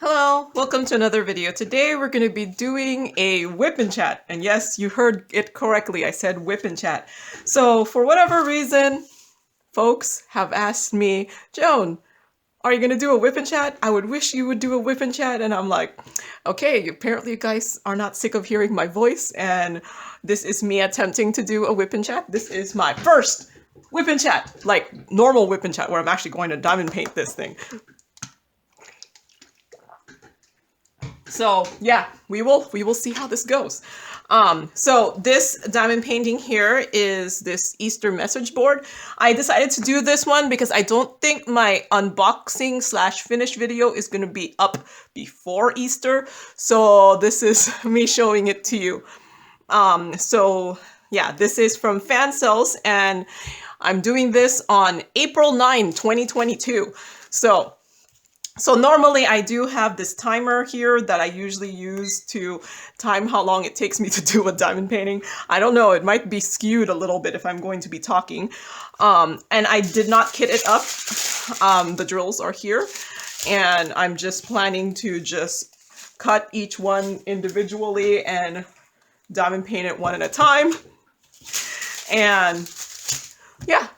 Hello, welcome to another video. Today we're going to be doing a WIP and chat. And yes, you heard it correctly. I said WIP and chat. So for whatever reason, folks have asked me, Joan, are you going to do a WIP and chat? I would wish you would do a WIP and chat. And I'm like, okay, apparently you guys are not sick of hearing my voice. And this is me attempting to do a WIP and chat. This is my first WIP and chat, like normal WIP and chat where I'm actually going to diamond paint this thing. So yeah, we will see how this goes. So this diamond painting here is this Easter message board. I decided to do this one because I don't think my unboxing / finish video is going to be up before Easter. So this is me showing it to you. So yeah, this is from Fan Cells and I'm doing this on April 9, 2022. So normally I do have this timer here that I usually use to time how long it takes me to do a diamond painting. I don't know, it might be skewed a little bit if I'm going to be talking. And I did not kit it up. The drills are here. And I'm just planning to just cut each one individually and diamond paint it one at a time. And yeah,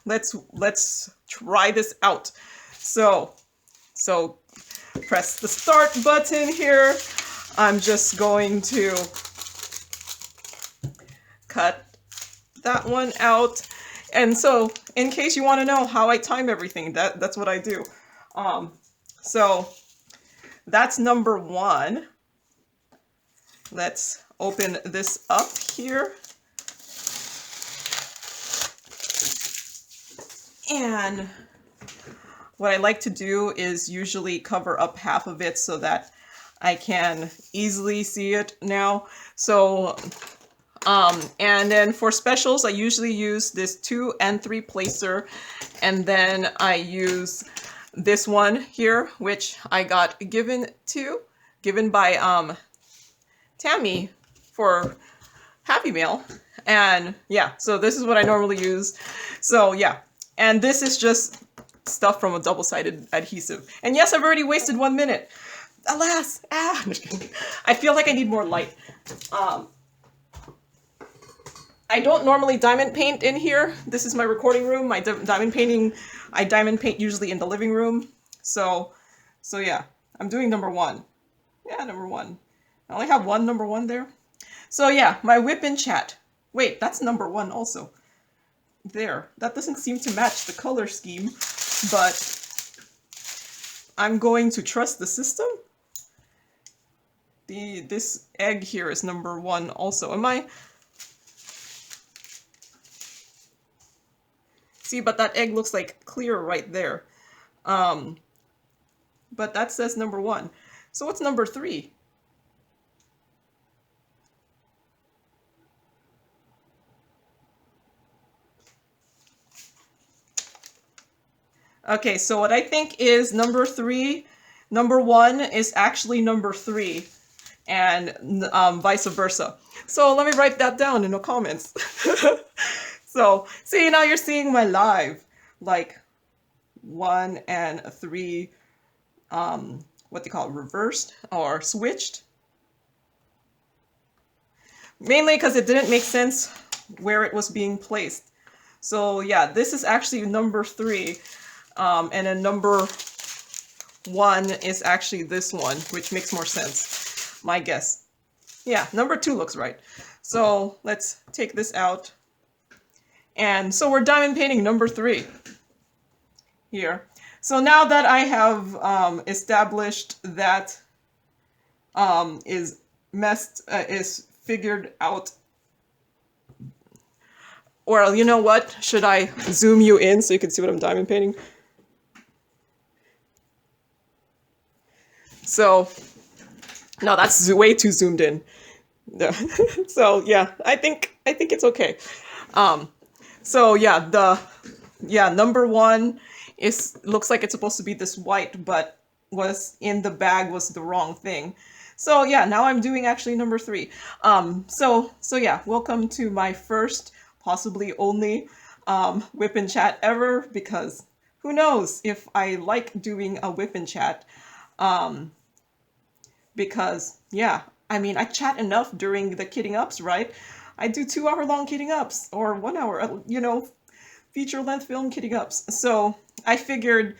let's try this out. So press the start button here. I'm just going to cut that one out. And so in case you want to know how I time everything, that's what I do. So that's number one. Let's open this up here. And what I like to do is usually cover up half of it so that I can easily see it now. So, and then for specials, I usually use this 2 and 3 placer. And then I use this one here, which I got given by Tammy for Happy Mail. And yeah, so this is what I normally use. So yeah, and this is just stuff from a double-sided adhesive. And yes, I've already wasted 1 minute. Alas! I feel like I need more light. I don't normally diamond paint in here. This is my recording room. I diamond paint usually in the living room. So yeah, I'm doing number 1. Yeah, number 1. I only have one number 1 there. So yeah, my WIP and chat. Wait, that's number 1 also. There. That doesn't seem to match the color scheme. But I'm going to trust the system. This egg here is number 1 also. Am I? See, but that egg looks like clear right there. But that says number 1. So what's number 3? Okay, so what I think is number 3, number 1 is actually number 3, and vice versa. So let me write that down in the comments. So, see, now you're seeing my live, like 1 and 3, what they call it, reversed or switched. Mainly because it didn't make sense where it was being placed. So yeah, this is actually number 3. And then number 1 is actually this one, which makes more sense, my guess. Yeah, number 2 looks right. So let's take this out. And so we're diamond painting number 3 here. So now that I have established that is figured out. Or you know what? Should I zoom you in so you can see what I'm diamond painting? So, no, that's way too zoomed in. So yeah, I think it's okay. So yeah, number 1 looks like it's supposed to be this white, but was in the bag was the wrong thing. So yeah, now I'm doing actually number 3. So yeah, welcome to my first, possibly only WIP and chat ever, because who knows if I like doing a WIP and chat. Um, because yeah, I mean, I chat enough during the kitting ups, right? I do 2 hour long kitting ups or 1 hour, feature length film kitting ups. So I figured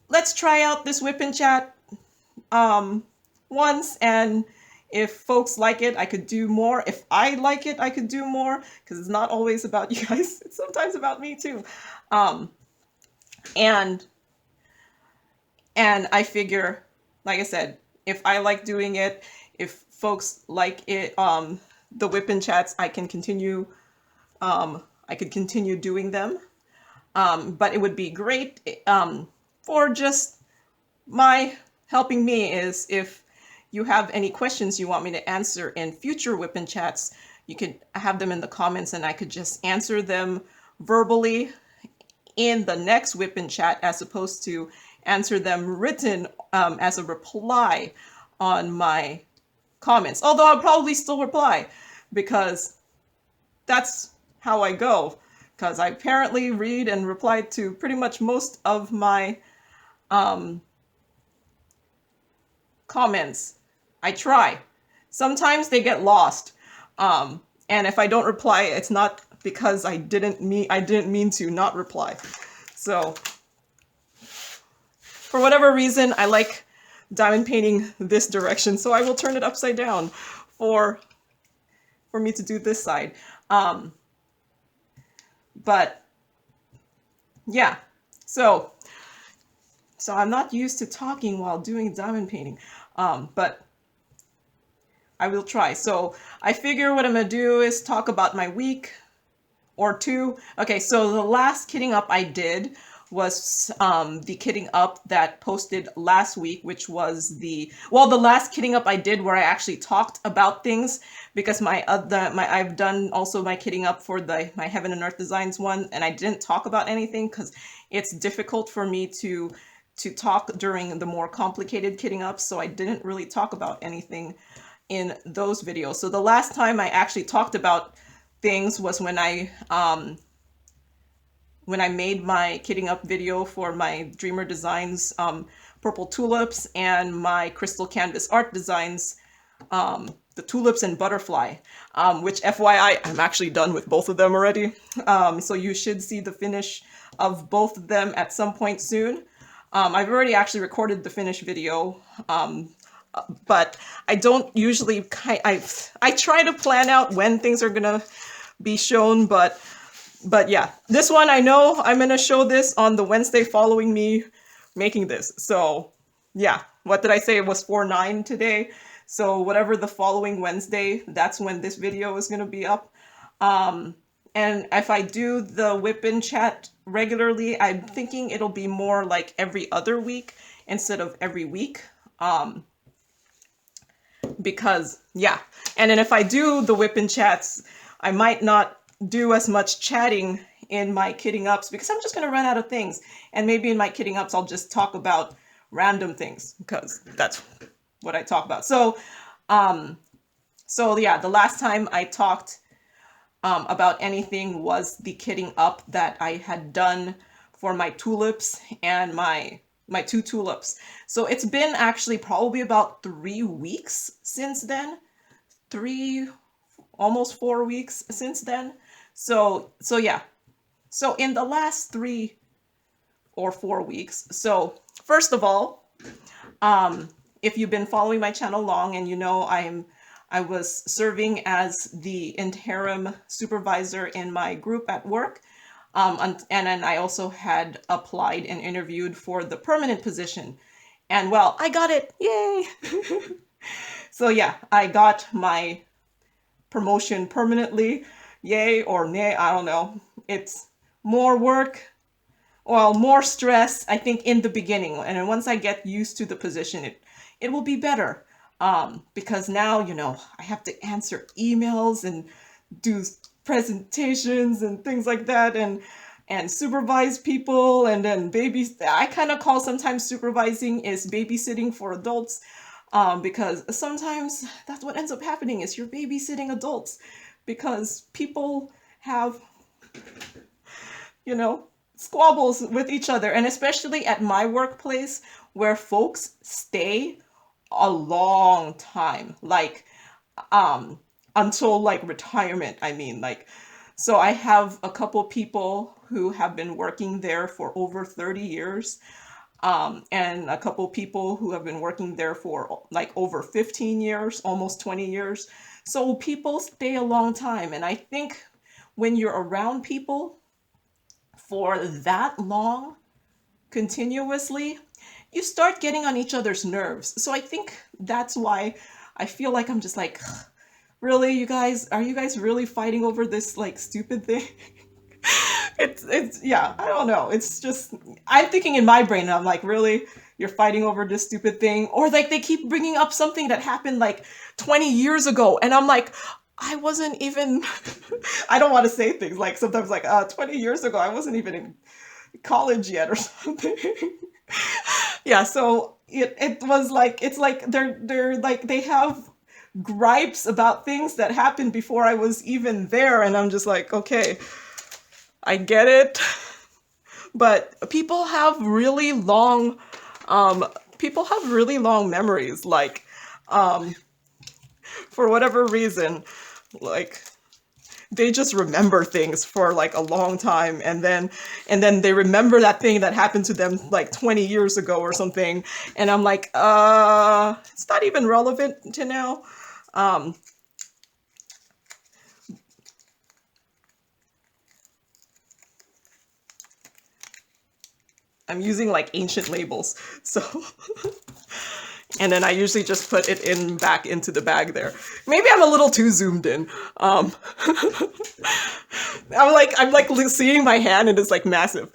let's try out this whip and chat once, and if folks like it, I could do more. If I like it, I could do more, because it's not always about you guys. It's sometimes about me too. Um, and and I figure, like I said, if I like doing it, if folks like it, the whip and chats, I can continue. I could continue doing them. But it would be great for just my helping me is if you have any questions you want me to answer in future whip and chats, you could have them in the comments and I could just answer them verbally in the next whip and chat as opposed to answer them written as a reply on my comments. Although I'll probably still reply because that's how I go. Because I apparently read and reply to pretty much most of my comments. I try. Sometimes they get lost. And if I don't reply, it's not because I didn't mean to not reply. So for whatever reason, I like diamond painting this direction, so I will turn it upside down for me to do this side. But yeah, so I'm not used to talking while doing diamond painting, but I will try. So I figure what I'm gonna do is talk about my week or two. Okay, so the last kitting up I did was the kitting up that posted last week, which was the last kitting up I did where I actually talked about things, because I've done also my kitting up for my Heaven and Earth Designs one, and I didn't talk about anything because it's difficult for me to talk during the more complicated kitting ups, so I didn't really talk about anything in those videos. So the last time I actually talked about things was when I made my kitting up video for my Dreamer Designs purple tulips and my crystal canvas art designs, the tulips and butterfly, which FYI, I'm actually done with both of them already. So you should see the finish of both of them at some point soon. I've already actually recorded the finished video, but I don't usually, I try to plan out when things are gonna be shown, but yeah, this one I know I'm gonna show this on the Wednesday following me making this. So yeah, what did I say? It was 4/9 today. So whatever the following Wednesday, that's when this video is gonna be up. And if I do the whip and chat regularly, I'm thinking it'll be more like every other week instead of every week. Because yeah, and then if I do the whip and chats, I might not do as much chatting in my kitting ups because I'm just gonna run out of things. And maybe in my kitting ups, I'll just talk about random things because that's what I talk about. So yeah, the last time I talked about anything was the kitting up that I had done for my tulips and my 2 tulips. So it's been actually probably about 3 weeks since then. Almost 4 weeks since then. So yeah. So in the last 3 or 4 weeks. So first of all, if you've been following my channel long and you know I was serving as the interim supervisor in my group at work. And then I also had applied and interviewed for the permanent position. And well, I got it. Yay! So yeah, I got my promotion permanently. Yay or nay, I don't know. It's more work, well, more stress, I think, in the beginning. And then once I get used to the position, it will be better. Because now, I have to answer emails and do presentations and things like that, and supervise people, and then I kind of call sometimes supervising is babysitting for adults, because sometimes that's what ends up happening is you're babysitting adults because people have, squabbles with each other. And especially at my workplace, where folks stay a long time, like until like retirement. I mean, like, so I have a couple people who have been working there for over 30 years, and a couple people who have been working there for like over 15 years, almost 20 years. So people stay a long time. And I think when you're around people for that long, continuously, you start getting on each other's nerves. So I think that's why I feel like I'm just like, really, you guys, are you guys really fighting over this like stupid thing? It's yeah, I don't know. It's just I'm thinking in my brain, and I'm like, really, you're fighting over this stupid thing? Or like they keep bringing up something that happened like 20 years ago, and I'm like, I wasn't even. I don't want to say things like sometimes like 20 years ago I wasn't even in college yet or something. Yeah, so it was like it's like they're like they have gripes about things that happened before I was even there, and I'm just like, okay, I get it. But um people have really long memories, like um for whatever reason, like they just remember things for like a long time, and then they remember that thing that happened to them like 20 years ago or something, and I'm like, it's not even relevant to now. um I'm using like ancient labels, so and then I usually just put it in back into the bag there. Maybe I'm a little too zoomed in. I'm like seeing my hand, and it's like massive.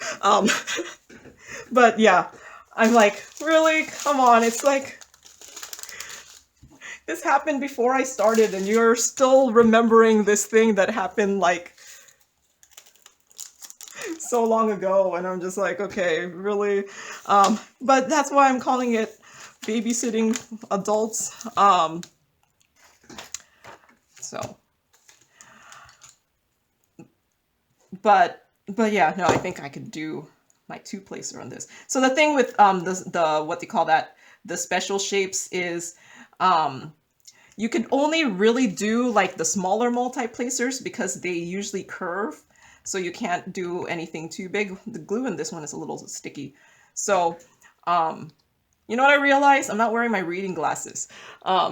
But yeah, I'm like, really, come on. It's like this happened before I started, and you're still remembering this thing that happened like so long ago, and I'm just like, okay, really. But that's why I'm calling it babysitting adults. So, but yeah, no, I think I could do my two placer on this. So the thing with the what they call that, the special shapes is you can only really do like the smaller multi-placers because they usually curve. So you can't do anything too big. The glue in this one is a little sticky. So you know what I realized? I'm not wearing my reading glasses.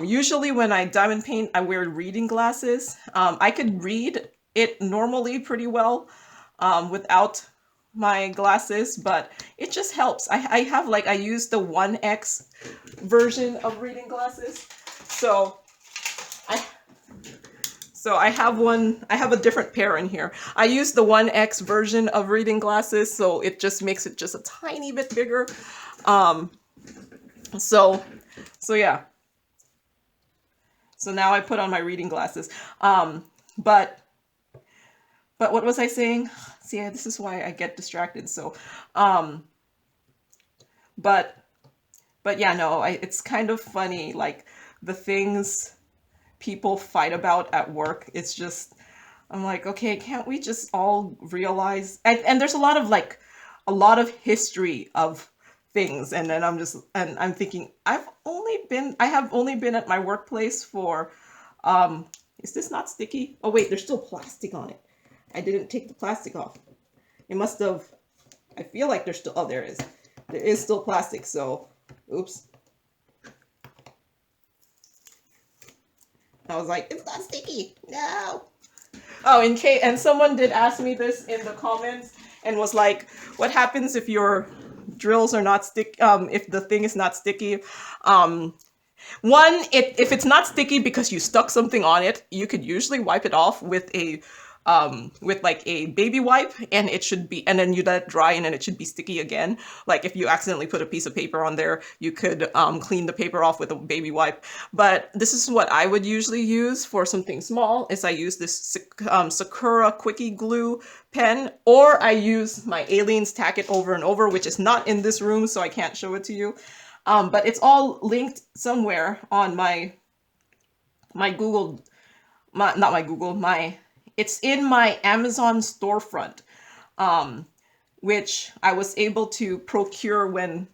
Usually when I diamond paint, I wear reading glasses. I could read it normally pretty well without my glasses, but it just helps. I have like, I use the 1X version of reading glasses. So I I have one, I have a different pair in here. I use the 1X version of reading glasses, so it just makes it just a tiny bit bigger. So yeah. So now I put on my reading glasses. But what was I saying? See, this is why I get distracted. So, but yeah, no, it's kind of funny, like the things people fight about at work. It's just, I'm like, okay, can't we just all realize? And there's a lot of like, a lot of history of things, and then I'm thinking, I have only been at my workplace for, is this not sticky? Oh wait, there's still plastic on it. I didn't take the plastic off. It must have, I feel like there's still, oh, there is. There is still plastic, so, oops. I was like, it's not sticky. No. Oh, and someone did ask me this in the comments and was like, what happens if your drills are not if the thing is not sticky? One, if it's not sticky because you stuck something on it, you could usually wipe it off with like a baby wipe, and it should be, and then you let it dry, and then it should be sticky again. Like if you accidentally put a piece of paper on there, you could clean the paper off with a baby wipe. But this is what I would usually use for something small, is I use this Sakura Quickie Glue pen, or I use my Aliens Tack It Over and Over, which is not in this room, so I can't show it to you. But it's all linked somewhere on my Google, not my Google, it's in my Amazon storefront, which I was able to procure when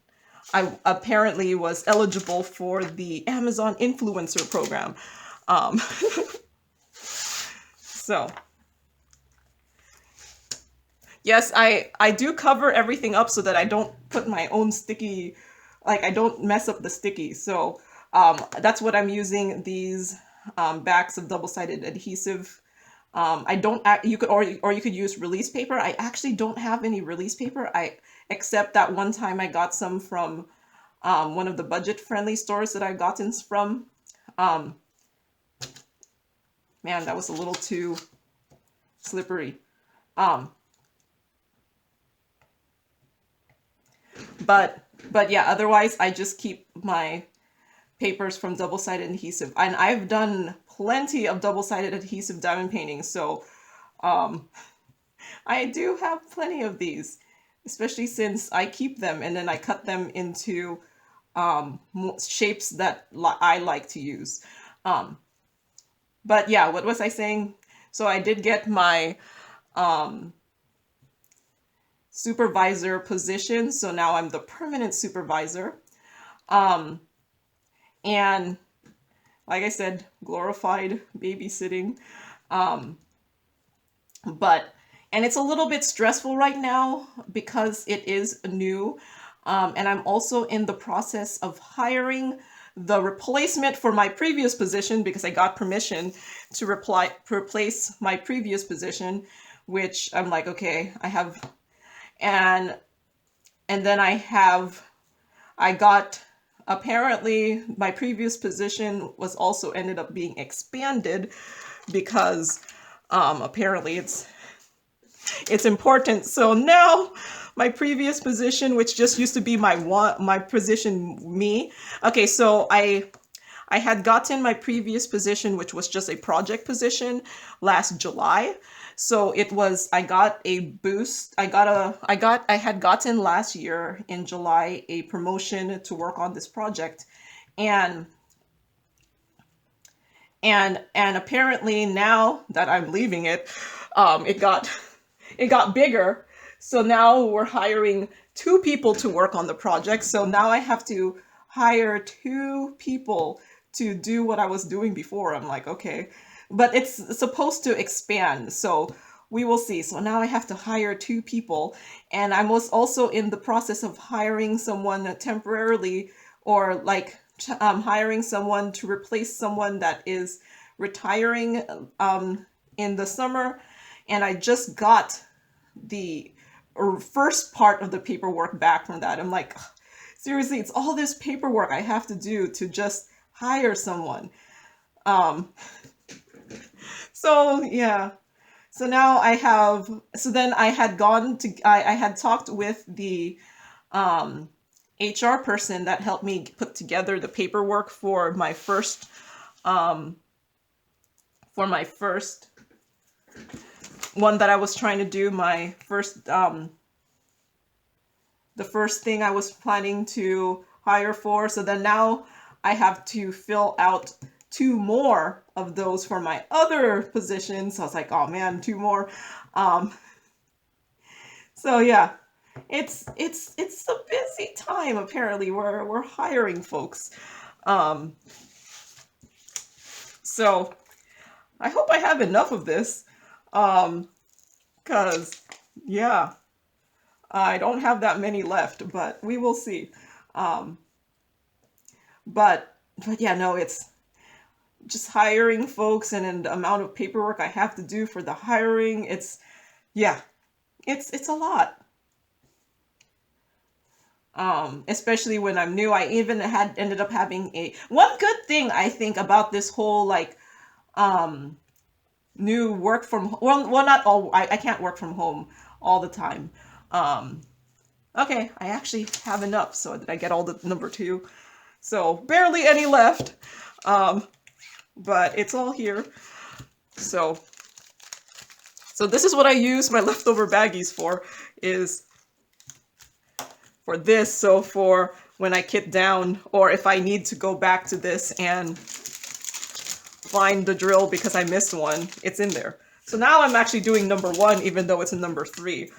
I apparently was eligible for the Amazon influencer program. So yes, I do cover everything up so that I don't put my own sticky, like I don't mess up the sticky. So that's what I'm using, these backs of double-sided adhesive. I don't, you could, or you could use release paper. I actually don't have any release paper. Except that one time I got some from one of the budget-friendly stores that I've gotten from. Man, that was a little too slippery. But yeah, otherwise I just keep my papers from double-sided adhesive, and I've done plenty of double-sided adhesive diamond paintings, so I do have plenty of these, especially since I keep them and then I cut them into shapes that I like to use. But yeah, what was I saying? So I did get my supervisor position, so now I'm the permanent supervisor. And like I said, glorified babysitting. And it's a little bit stressful right now because it is new. And I'm also in the process of hiring the replacement for my previous position because I got permission to replace my previous position, which I'm like, okay, I have, and then I got, apparently my previous position was also ended up being expanded because apparently it's important. So now my previous position, which just used to be my position, okay, so I had gotten my previous position, which was just a project position, last July. So it was, I got a boost. I had gotten last year in July a promotion to work on this project, and apparently now that I'm leaving it, it got bigger. So now we're hiring 2 people to work on the project. So now I have to hire 2 people to do what I was doing before. I'm like, okay, but it's supposed to expand, so we will see. So now I have to hire 2 people, and I was also in the process of hiring someone temporarily, or like hiring someone to replace someone that is retiring in the summer. And I just got the first part of the paperwork back from that. I'm like, seriously, it's all this paperwork I have to do to just hire someone. So yeah, so now I have, so then I had I had talked with the HR person that helped me put together the paperwork for my first one that I was trying to do, my first the first thing I was planning to hire for. So then now I have to fill out 2 more of those for my other positions. So I was like, oh man, 2 more. So yeah, it's a busy time. Apparently we're hiring folks. So I hope I have enough of this. Cause yeah, I don't have that many left, but we will see. But yeah, no, it's just hiring folks, and then the amount of paperwork I have to do for the hiring. It's a lot. Especially when I'm new. I even ended up having one good thing I think about this whole like new work from, well not all, I can't work from home all the time. Okay, I actually have enough, so did I get all the number 2? So barely any left, but it's all here. So this is what I use my leftover baggies for, is for this. So for when I kit down, or if I need to go back to this and find the drill because I missed one, it's in there. So now I'm actually doing number 1, even though it's a number 3.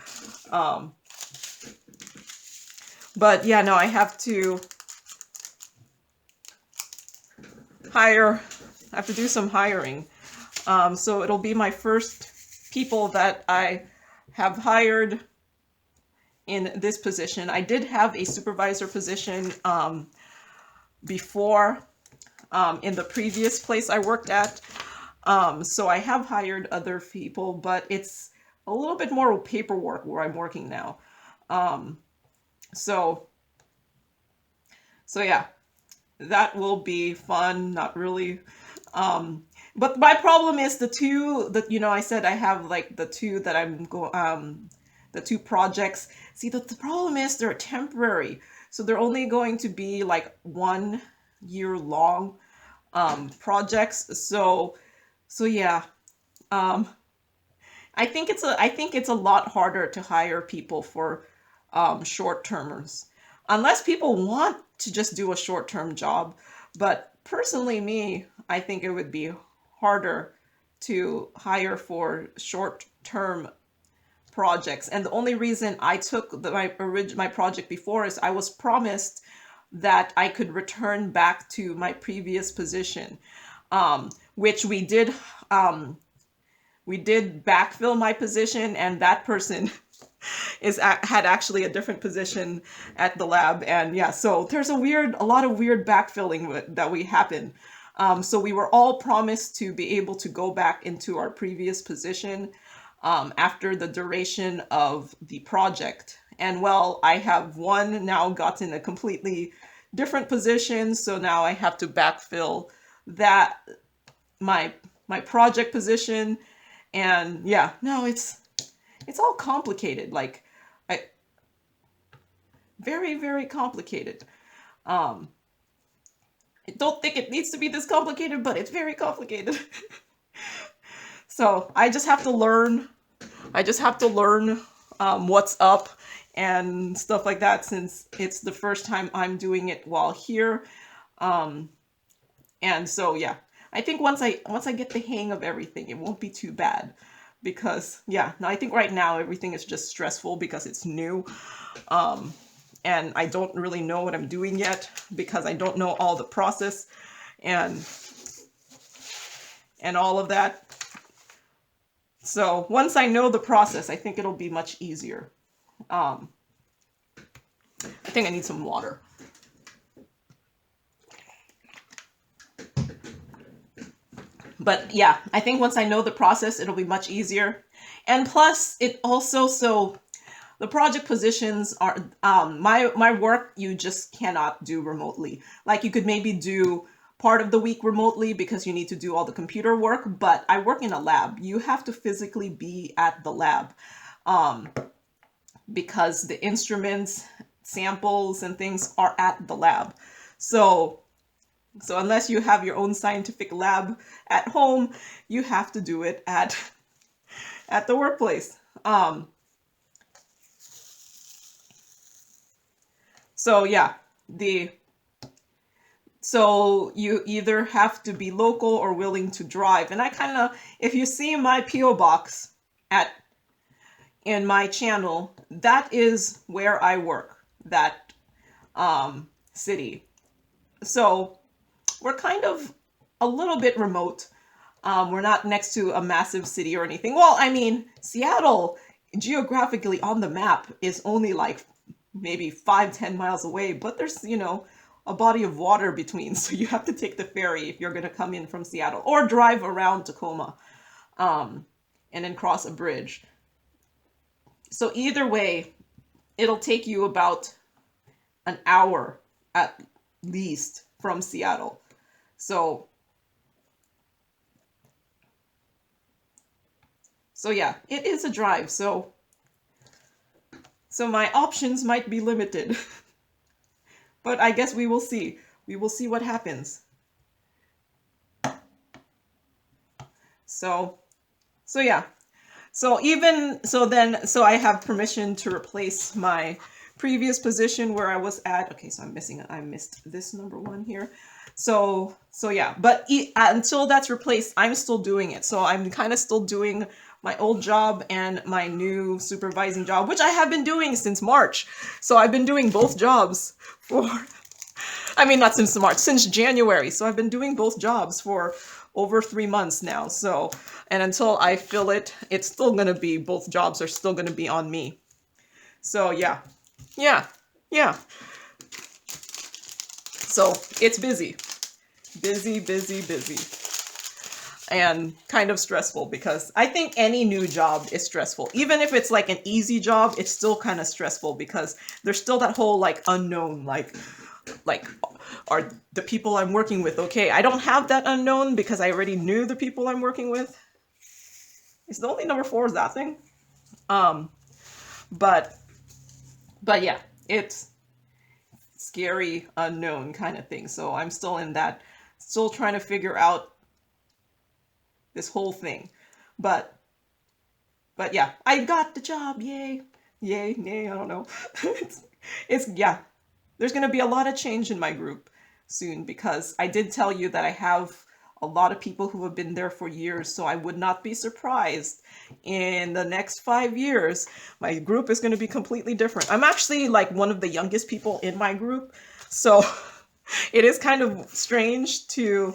But yeah, no, I have to hire, I have to do some hiring. So it'll be my first people that I have hired in this position. I did have a supervisor position before in the previous place I worked at. So I have hired other people, but it's a little bit more paperwork where I'm working now. So yeah, that will be fun. Not really. But my problem is the two that, you know, I said I have like the two that the two projects. See, the problem is they're temporary. So they're only going to be like 1 year long projects. So yeah. I think it's a lot harder to hire people for short termers, unless people want to just do a short term job. But personally, I think it would be harder to hire for short term projects. And the only reason I took my project before is I was promised that I could return back to my previous position, which we did. We did backfill my position, and that person had actually a different position at the lab. And yeah, so there's a lot of weird backfilling that we happened. So we were all promised to be able to go back into our previous position after the duration of the project. And well, I have now gotten a completely different position, so now I have to backfill that my project position. And yeah, no, it's all complicated, like very, very complicated. I don't think it needs to be this complicated, but it's very complicated. So I just have to learn. What's up and stuff like that, since it's the first time I'm doing it while here. And so yeah, I think once I get the hang of everything, it won't be too bad. Because yeah, no, I think right now everything is just stressful because it's new. And I don't really know what I'm doing yet because I don't know all the process and all of that. So once I know the process, I think it'll be much easier. I think I need some water. But yeah, I think once I know the process, it'll be much easier. And plus, it also, so the project positions are, my work, you just cannot do remotely. Like you could maybe do part of the week remotely because you need to do all the computer work, but I work in a lab. You have to physically be at the lab because the instruments, samples, and things are at the lab. So unless you have your own scientific lab at home, you have to do it at the workplace. So yeah, so you either have to be local or willing to drive. And I kind of, if you see my PO box in my channel, that is where I work, that city. So we're kind of a little bit remote. We're not next to a massive city or anything. Well, I mean, Seattle geographically on the map is only like maybe 5-10 miles away, but there's, you know, a body of water between. So you have to take the ferry if you're going to come in from Seattle, or drive around Tacoma and then cross a bridge. So either way, it'll take you about an hour at least from Seattle. So yeah, it is a drive. So my options might be limited. But I guess we will see. We will see what happens. So yeah. So I have permission to replace my previous position where I was at. Okay, so I missed this number 1 here. So yeah, but until that's replaced, I'm still doing it. So I'm kind of still doing my old job and my new supervising job, which I have been doing since March. So I've been doing both jobs for, I mean, not since March, since January. So I've been doing both jobs for over 3 months now. So, and until I fill it, it's still going to be, both jobs are still going to be on me. So yeah, yeah, yeah. So it's busy, busy, busy, busy. And kind of stressful, because I think any new job is stressful. Even if it's like an easy job, it's still kind of stressful because there's still that whole like unknown, like are the people I'm working with okay? I don't have that unknown because I already knew the people I'm working with. It's the only number 4 is that thing. But yeah, it's scary unknown kind of thing. So I'm still in that, still trying to figure out this whole thing. But yeah, I got the job. Yay, yay, yay. I don't know. it's yeah. There's going to be a lot of change in my group soon, because I did tell you that I have a lot of people who have been there for years. So I would not be surprised in the next 5 years, my group is going to be completely different. I'm actually like one of the youngest people in my group. So it is kind of strange to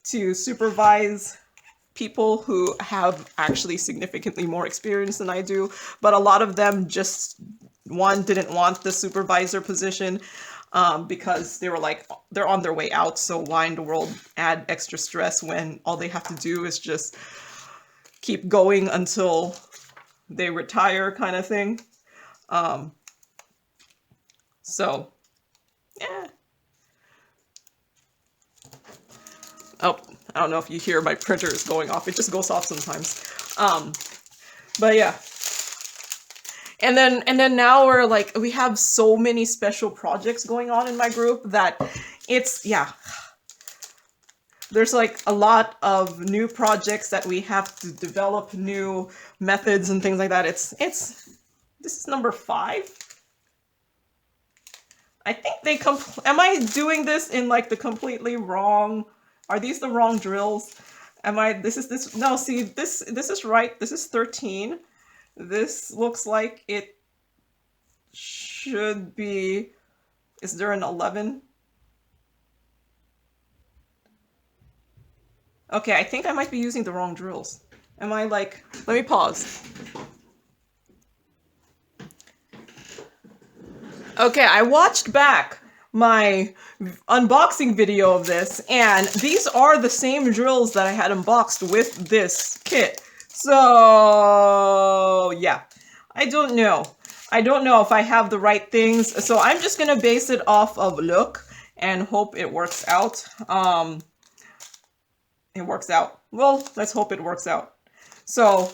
supervise people who have actually significantly more experience than I do, but a lot of them just, one, didn't want the supervisor position because they were like, they're on their way out, so why in the world add extra stress when all they have to do is just keep going until they retire, kind of thing. So yeah. Oh, I don't know if you hear my printer is going off. It just goes off sometimes. But yeah. And then now we're like, we have so many special projects going on in my group that it's, yeah. There's like a lot of new projects that we have to develop, new methods and things like that. This is number 5. I think am I doing this in like the completely wrong, are these the wrong drills? No, see, this is right. This is 13. This looks like it should be, is there an 11? Okay, I think I might be using the wrong drills. Am I like, let me pause. Okay, I watched back my unboxing video of this, and these are the same drills that I had unboxed with this kit. So yeah, I don't know. I don't know if I have the right things. So I'm just gonna base it off of look and hope it works out. It works out. Well, let's hope it works out. So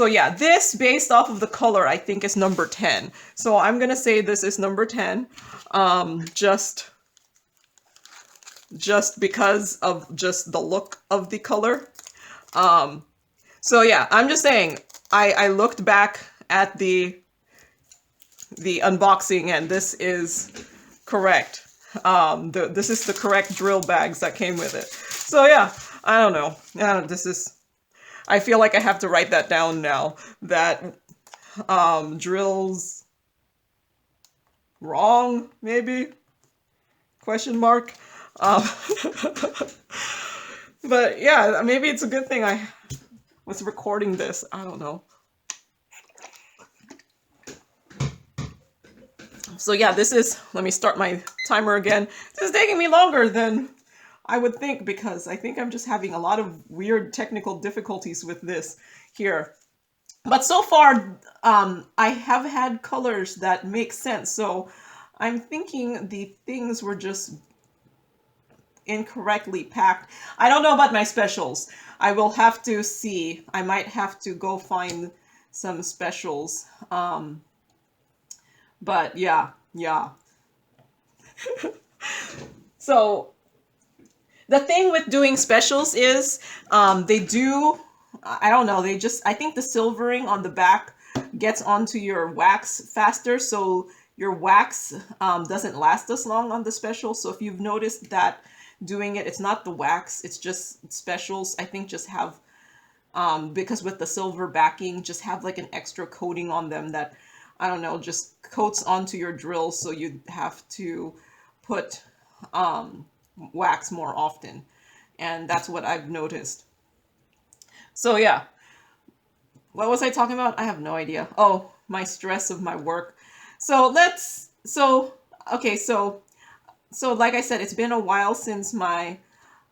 yeah, this based off of the color, I think is number 10. So I'm gonna say this is number 10. Just because of just the look of the color. So yeah, I'm just saying, I looked back at the unboxing, and this is correct. This is the correct drill bags that came with it. So yeah, I don't know. I feel like I have to write that down now, that drills wrong, maybe? Question mark. But yeah, maybe it's a good thing I was recording this. I don't know. So yeah, this is, let me start my timer again. This is taking me longer than I would think, because I think I'm just having a lot of weird technical difficulties with this here. But so far, I have had colors that make sense. So I'm thinking the things were just incorrectly packed. I don't know about my specials. I will have to see. I might have to go find some specials. But yeah. So the thing with doing specials is they do, I don't know, I think the silvering on the back gets onto your wax faster, so your wax doesn't last as long on the special. So if you've noticed that doing it, it's not the wax, it's just specials, I think, just have because with the silver backing, just have like an extra coating on them that, I don't know, just coats onto your drills, so you have to put wax more often. And that's what I've noticed. So yeah, what was I talking about? I have no idea. Oh, my stress of my work. So okay, so like I said, it's been a while since my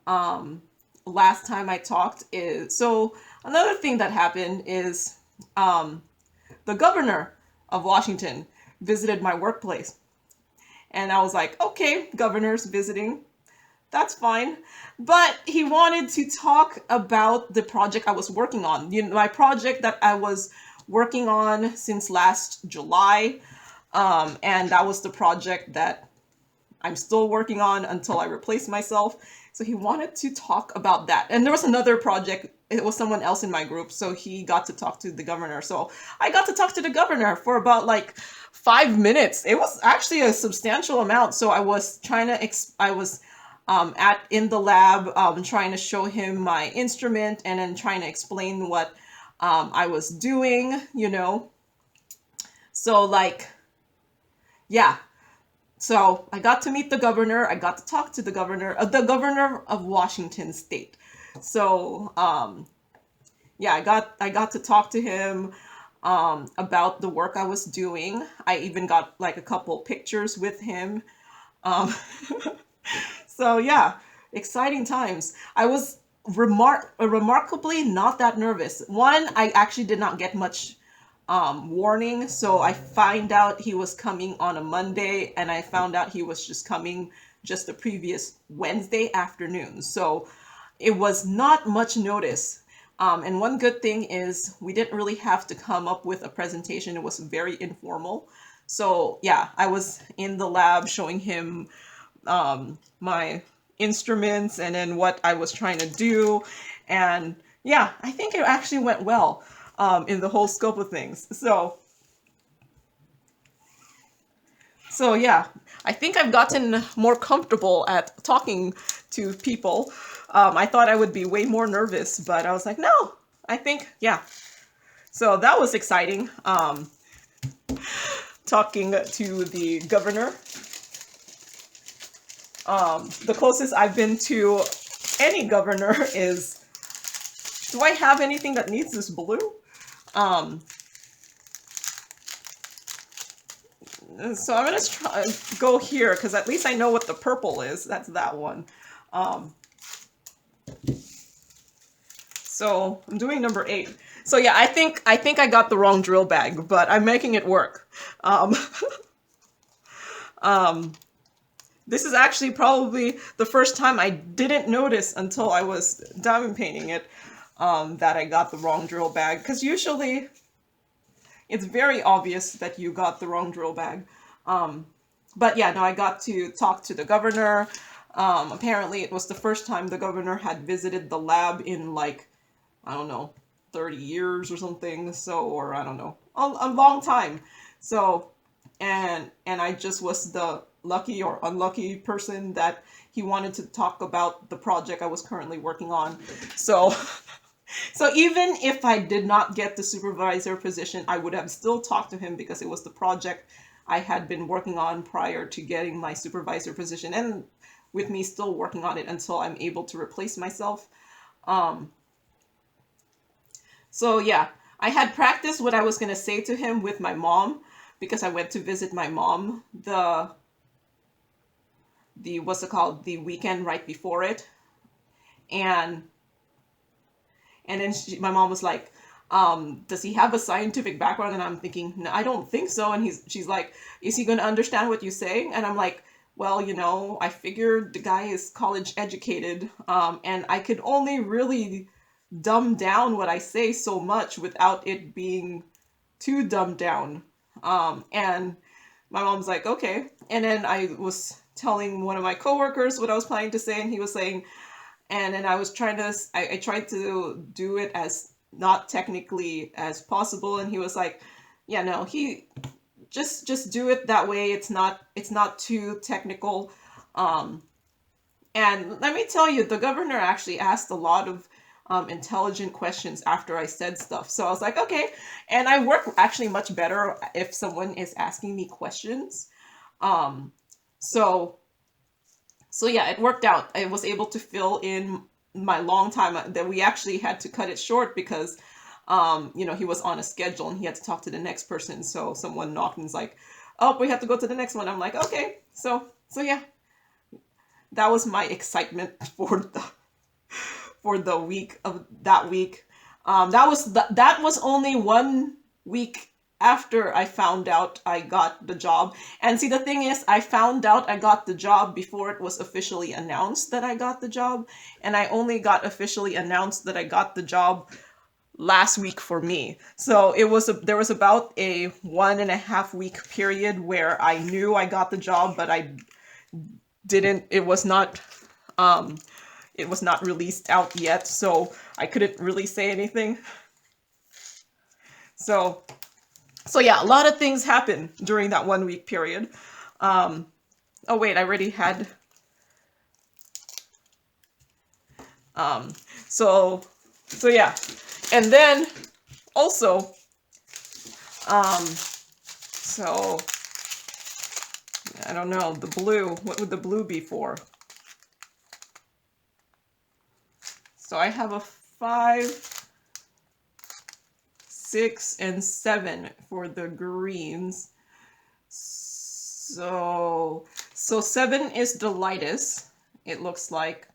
um last time I talked. Is so another thing that happened is um the governor of Washington visited my workplace. And I was like, okay, governor's visiting. That's fine. But he wanted to talk about the project I was working on. My project that I was working on since last July. And that was the project that I'm still working on until I replace myself. So he wanted to talk about that. And there was another project. It was someone else in my group. So he got to talk to the governor. So I got to talk to the governor for about like 5 minutes. It was actually a substantial amount. So I was trying to, I was in the lab, trying to show him my instrument and then trying to explain what I was doing, So like, yeah. So I got to meet the governor. I got to talk to the governor of Washington State. So yeah, I got to talk to him about the work I was doing. I even got like a couple pictures with him. Um, so yeah, exciting times. I was remarkably not that nervous. One, I actually did not get much warning. So I find out he was coming on a Monday, and I found out he was just coming just the previous Wednesday afternoon. So it was not much notice. And one good thing is we didn't really have to come up with a presentation. It was very informal. So yeah, I was in the lab showing him my instruments and then what I was trying to do. And yeah, I think it actually went well in the whole scope of things. So yeah, I think I've gotten more comfortable at talking to people. I thought I would be way more nervous, but I was like, no, I think, yeah. So that was exciting, talking to the governor. The closest I've been to any governor is, do I have anything that needs this blue? So I'm gonna go here because at least I know what the purple is. That's that one. So I'm doing number 8. So yeah, I think I got the wrong drill bag, but I'm making it work. This is actually probably the first time I didn't notice until I was diamond painting it that I got the wrong drill bag, because usually it's very obvious that you got the wrong drill bag. But yeah, no, I got to talk to the governor. Apparently it was the first time the governor had visited the lab in like, I don't know, 30 years or something. So, or I don't know, a long time. So, and I just was the lucky or unlucky person that he wanted to talk about the project I was currently working on. So, so even if I did not get the supervisor position, I would have still talked to him because it was the project I had been working on prior to getting my supervisor position, and with me still working on it until I'm able to replace myself. So yeah, I had practiced what I was going to say to him with my mom, because I went to visit my mom the what's it called, the weekend right before it. And then my mom was like, does he have a scientific background? And I'm thinking, no, I don't think so. And she's like, is he going to understand what you say? And I'm like, well, I figured the guy is college educated, and I could only really dumb down what I say so much without it being too dumbed down. And my mom's like, okay. And then I was telling one of my coworkers what I was planning to say, and he was saying, and then I was I tried to do it as not technically as possible, and he was like, yeah, no, he just do it that way. It's not too technical. And let me tell you, the governor actually asked a lot of intelligent questions after I said stuff. So I was like, okay. And I work actually much better if someone is asking me questions. Um, so so yeah, it worked out. I was able to fill in my long time that we actually had to cut it short because he was on a schedule and he had to talk to the next person. So someone knocked and was like, "Oh, we have to go to the next one." I'm like, "Okay." So yeah, that was my excitement for the week of that week. That was only 1 week after I found out I got the job. And see, the thing is, I found out I got the job before it was officially announced that I got the job, and I only got officially announced that I got the job last week for me. So there was about a 1.5 week period where I knew I got the job, but I didn't. It was not released out yet, so I couldn't really say anything. So yeah, a lot of things happened during that 1 week period. Oh wait, I already had. So yeah, and then also, so I don't know, the blue. What would the blue be for? So I have a 5, 6, and 7 for the greens. So 7 is the lightest, it looks like.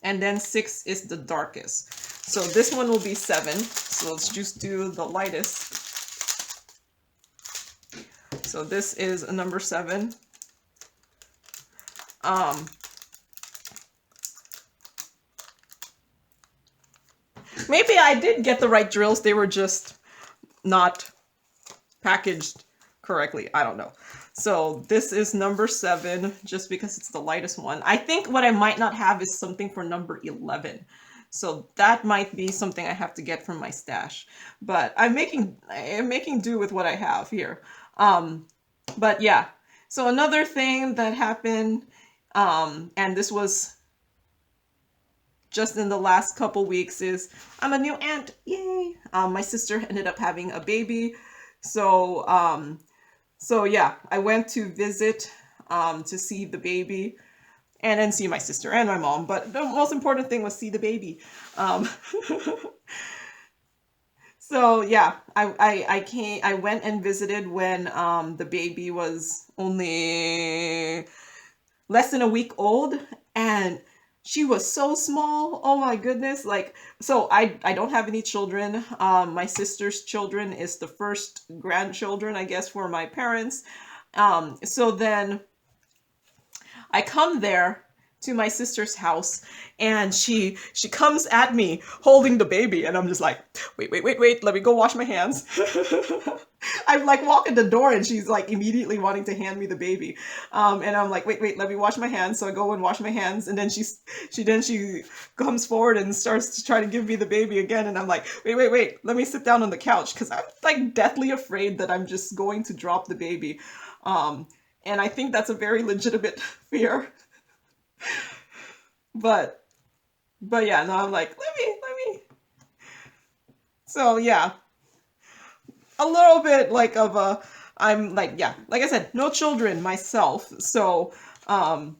And then 6 is the darkest. So this one will be 7. So let's just do the lightest. So this is a number 7. Maybe I did get the right drills. They were just not packaged correctly. I don't know. So this is number 7, just because it's the lightest one. I think what I might not have is something for number 11. So that might be something I have to get from my stash. But I'm making do with what I have here. But yeah. So another thing that happened, and this was just in the last couple weeks, is I'm a new aunt. Yay! My sister ended up having a baby. So yeah, I went to visit to see the baby, and then see my sister and my mom. But the most important thing was see the baby. So yeah, I went and visited when the baby was only less than a week old, and she was so small. Oh my goodness. Like, so I don't have any children. My sister's children is the first grandchildren, I guess, for my parents. So then I come there to my sister's house, and she comes at me holding the baby, and I'm just like, wait, let me go wash my hands. I'm like walking the door, and she's like immediately wanting to hand me the baby, and I'm like, wait, let me wash my hands. So I go and wash my hands, and then she comes forward and starts to try to give me the baby again, and I'm like, wait, let me sit down on the couch, because I'm like deathly afraid that I'm just going to drop the baby. And I think that's a very legitimate fear. But yeah, no, I'm like, let me. So yeah, a little bit like of a, I'm like, yeah, like I said, no children myself. So I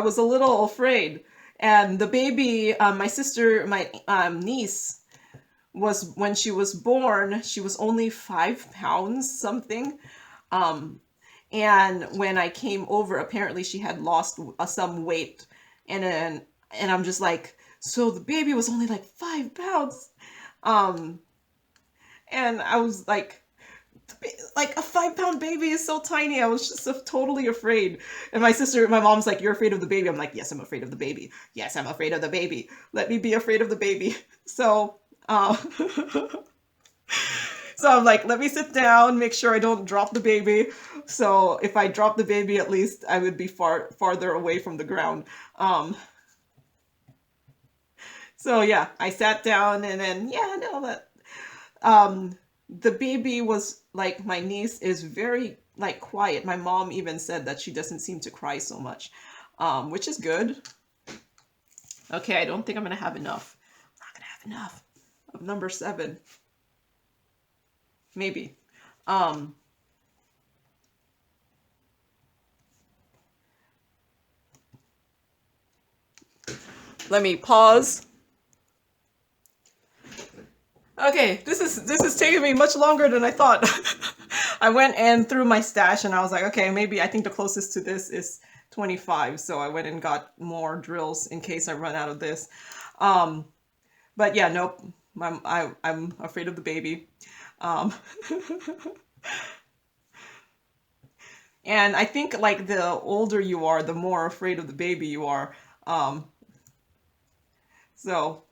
was a little afraid. And the baby, my sister, my niece, was, when she was born, she was only 5 pounds something. And when I came over, apparently she had lost some weight. And I'm just like, so the baby was only like 5 pounds. And I was like a 5-pound baby is so tiny. I was just so totally afraid. And my mom's like, you're afraid of the baby? I'm like, yes, I'm afraid of the baby. Yes, I'm afraid of the baby. Let me be afraid of the baby. So, so I'm like, let me sit down, make sure I don't drop the baby. So if I drop the baby, at least I would be farther away from the ground. So yeah, I sat down, and then, yeah, no, that, the baby was like, my niece is very like quiet. My mom even said that she doesn't seem to cry so much, which is good. Okay, I don't think I'm gonna have enough. I'm not gonna have enough of number 7. Maybe. Um, Let me pause. Okay, this is taking me much longer than I thought. I went and through my stash and I was like, okay, maybe I think the closest to this is 25. So I went and got more drills in case I run out of this. But yeah, nope. I'm afraid of the baby. Um, and I think like the older you are, the more afraid of the baby you are. Um, so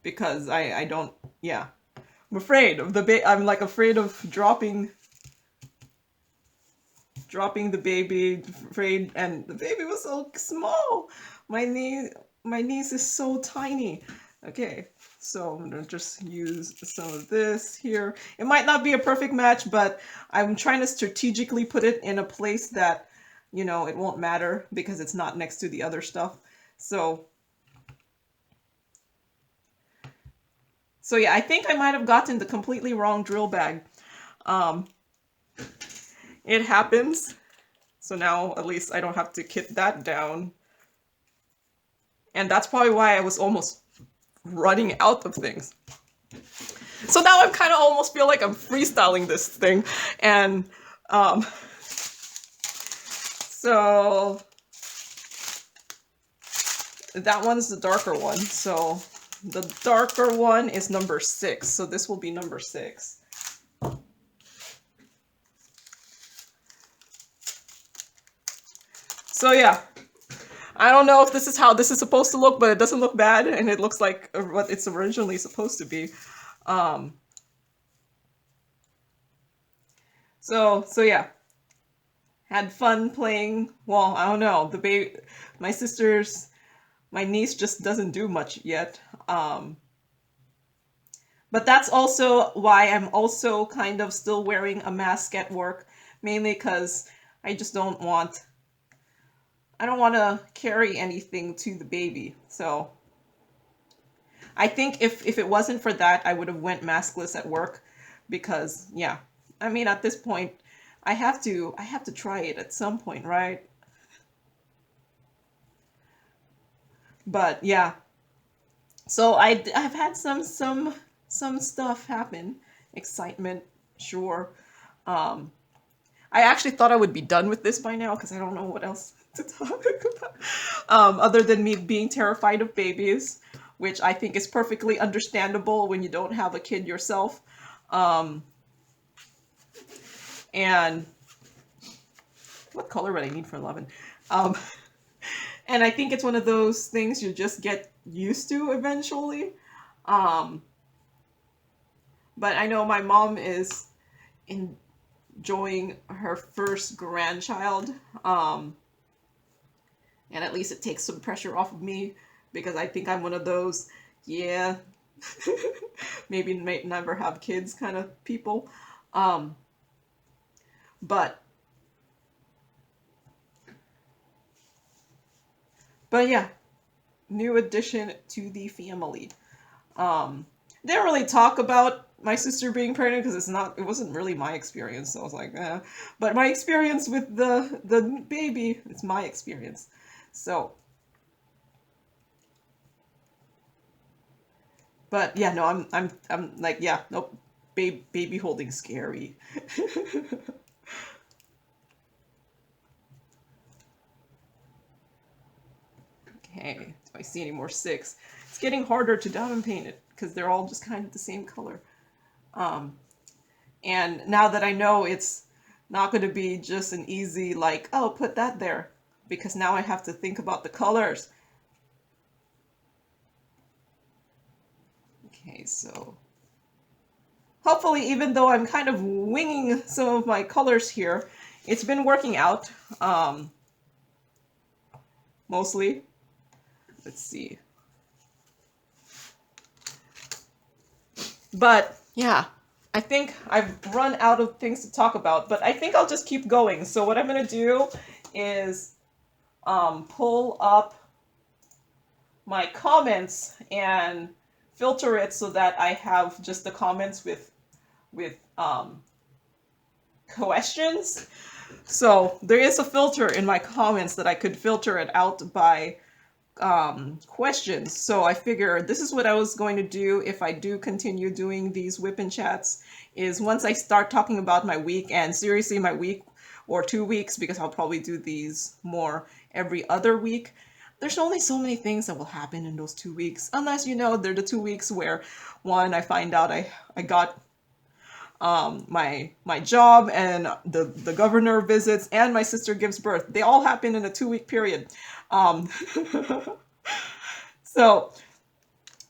because I don't, yeah, I'm afraid of the I'm like afraid of dropping the baby, afraid, and the baby was so small. My niece is so tiny. Okay, so I'm gonna just use some of this here. It might not be a perfect match, but I'm trying to strategically put it in a place that, you know, it won't matter because it's not next to the other stuff. So yeah, I think I might have gotten the completely wrong drill bag. Um, it happens. So now at least I don't have to kit that down. And that's probably why I was almost running out of things. So now I kind of almost feel like I'm freestyling this thing. And so that one's the darker one. So the darker one is number 6. So this will be number 6. So yeah, I don't know if this is how this is supposed to look, but it doesn't look bad, and it looks like what it's originally supposed to be. So yeah, had fun playing. Well, I don't know. My niece just doesn't do much yet. But that's also why I'm also kind of still wearing a mask at work, mainly because I just don't want. I don't want to carry anything to the baby. So I think if it wasn't for that, I would have went maskless at work, because yeah, I mean at this point, I have to try it at some point, right? But yeah, so I've had some stuff happen, excitement, sure. Um, I actually thought I would be done with this by now because I don't know what else to talk about, other than me being terrified of babies, which I think is perfectly understandable when you don't have a kid yourself. And what color would I need for 11? Um, and I think it's one of those things you just get used to eventually. Um, but I know my mom is enjoying her first grandchild. And at least it takes some pressure off of me, because I think I'm one of those, yeah, maybe may never have kids kind of people. Um, but yeah, new addition to the family. Didn't really talk about my sister being pregnant because it wasn't really my experience. So I was like, eh. But my experience with the baby, it's my experience. So, but yeah, no, I'm like, yeah, nope, baby holding scary. Okay, do I see any more 6? It's getting harder to diamond paint it because they're all just kind of the same color. And now that I know it's not going to be just an easy, like, oh, put that there, because now I have to think about the colors. Okay, so hopefully, even though I'm kind of winging some of my colors here, it's been working out, mostly. Let's see. But yeah, I think I've run out of things to talk about, but I think I'll just keep going. So what I'm going to do is pull up my comments and filter it so that I have just the comments with questions. So there is a filter in my comments that I could filter it out by questions. So I figure this is what I was going to do if I do continue doing these whip and chats, is once I start talking about my week, and seriously my week or 2 weeks, because I'll probably do these more every other week, there's only so many things that will happen in those 2 weeks, unless, you know, they're the 2 weeks where, one, I find out I got my job, and the governor visits, and my sister gives birth. They all happen in a 2 week period. Um, so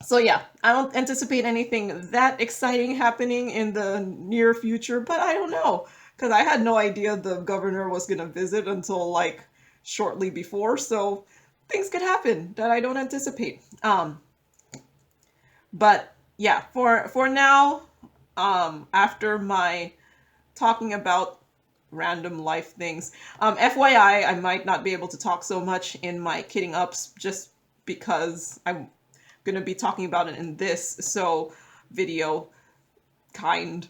so yeah, I don't anticipate anything that exciting happening in the near future, but I don't know, because I had no idea the governor was gonna visit until like shortly before, so things could happen that I don't anticipate. But yeah, for now, after my talking about random life things, FYI, I might not be able to talk so much in my kidding ups, just because I'm gonna be talking about it in this video kind.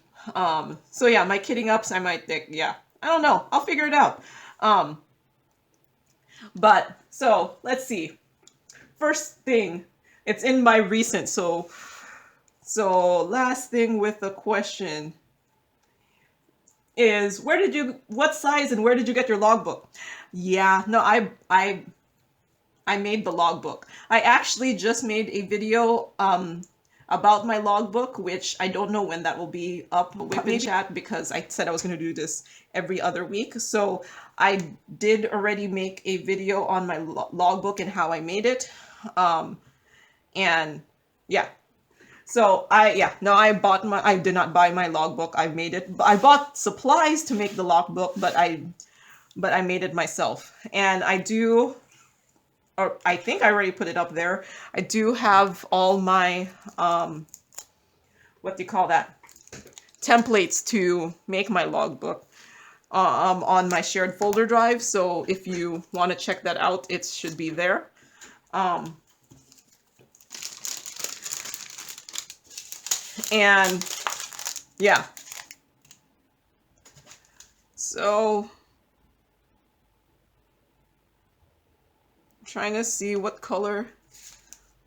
So yeah, my kidding ups, I might think, yeah, I don't know, I'll figure it out. But so let's see. First thing, it's in my recent, so last thing with a question is, what size and where did you get your logbook? Yeah, no, I made the logbook. I actually just made a video about my logbook, which I don't know when that will be up with the chat, because I said I was going to do this every other week. So I did already make a video on my logbook and how I made it. And yeah. So I did not buy my logbook. I made it. I bought supplies to make the logbook, but I made it myself. And I do, or I think I already put it up there. I do have all my what do you call that? Templates to make my logbook on my shared folder drive. So if you want to check that out, it should be there. And yeah, so I'm trying to see what color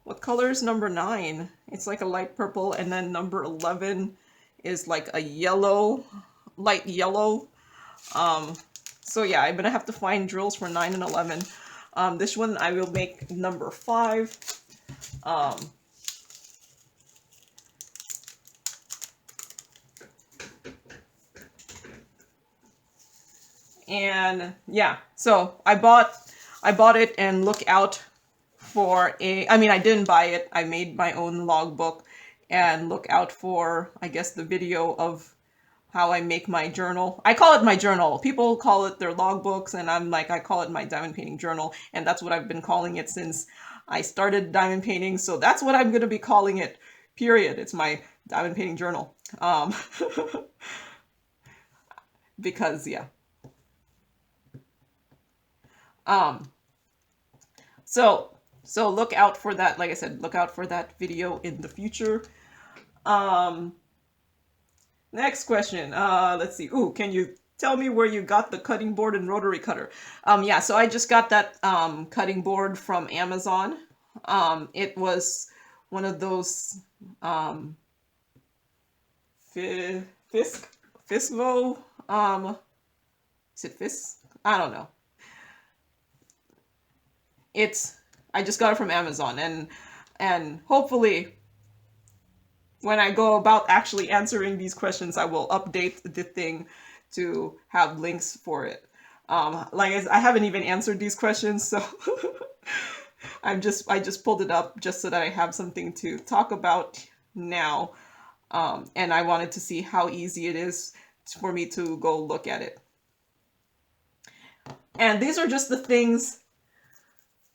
is number 9. It's like a light purple, and then number 11 is like a yellow, light yellow. So yeah, I'm gonna have to find drills for 9 and 11. This one I will make number 5. And yeah, so I bought it, and look out for I didn't buy it, I made my own logbook, and look out for, I guess, the video of how I make my journal. I call it my journal. People call it their logbooks, and I'm like, I call it my diamond painting journal, and that's what I've been calling it since I started diamond painting, so that's what I'm gonna be calling it, period. It's my diamond painting journal. Because yeah. So look out for that. Like I said, look out for that video in the future. Next question. Let's see. Ooh, can you tell me where you got the cutting board and rotary cutter? Yeah, so I just got that cutting board from Amazon. It was one of those Fisvo. Is it Fisk? I don't know. I just got it from Amazon, and hopefully when I go about actually answering these questions, I will update the thing to have links for it. Like I haven't even answered these questions, so I just pulled it up just so that I have something to talk about now. And I wanted to see how easy it is for me to go look at it. And these are just the things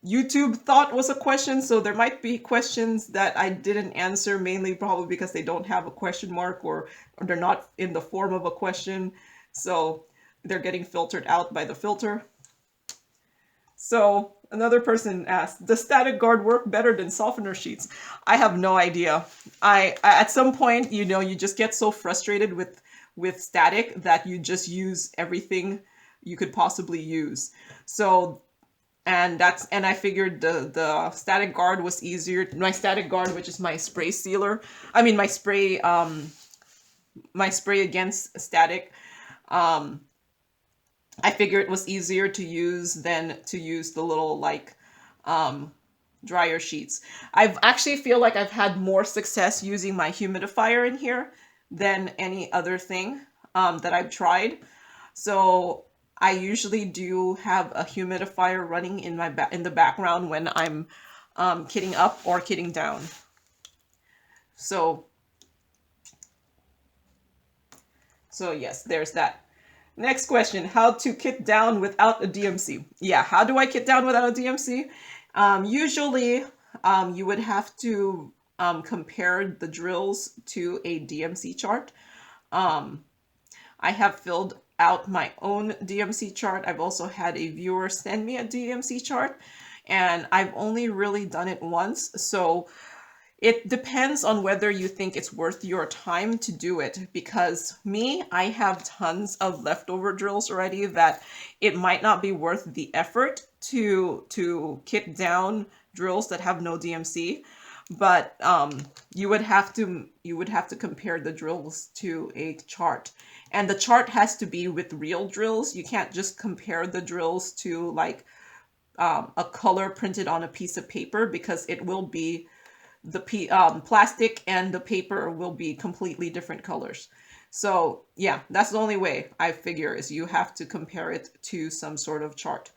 YouTube thought was a question, so there might be questions that I didn't answer, mainly probably because they don't have a question mark, or they're not in the form of a question, so they're getting filtered out by the filter. So another person asked, does static guard work better than softener sheets? I have no idea. I at some point, you know, you just get so frustrated with static that you just use everything you could possibly use. So and I figured the static guard was easier. My static guard, which is my spray sealer, I mean my spray against static. Um, I figured it was easier to use than to use the little like um, dryer sheets. I've actually feel like I've had more success using my humidifier in here than any other thing that I've tried. So I usually do have a humidifier running in my in the background when I'm kitting up or kitting down. So yes, there's that. Next question, how to kit down without a DMC? Yeah, how do I kit down without a DMC? Usually, you would have to compare the drills to a DMC chart. Um, I have filled out my own DMC chart. I've also had a viewer send me a DMC chart, and I've only really done it once. So it depends on whether you think it's worth your time to do it, because me, I have tons of leftover drills already that it might not be worth the effort to kit down drills that have no DMC. But you would have to compare the drills to a chart, and the chart has to be with real drills. You can't just compare the drills to like a color printed on a piece of paper, because it will be plastic and the paper will be completely different colors. So yeah, that's the only way I figure, is you have to compare it to some sort of chart.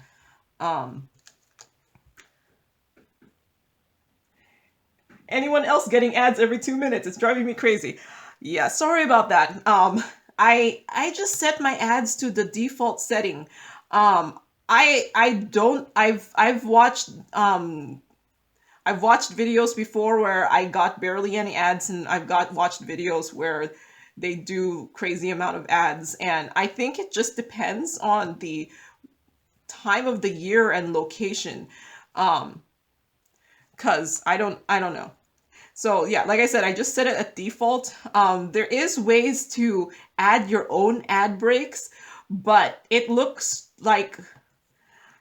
Anyone else getting ads every 2 minutes? It's driving me crazy. Yeah, sorry about that. I just set my ads to the default setting. I don't I've watched videos before where I got barely any ads, and I've watched videos where they do crazy amount of ads, and I think it just depends on the time of the year and location. Cause I don't know. So yeah, like I said, I just set it at default. There is ways to add your own ad breaks, but it looks like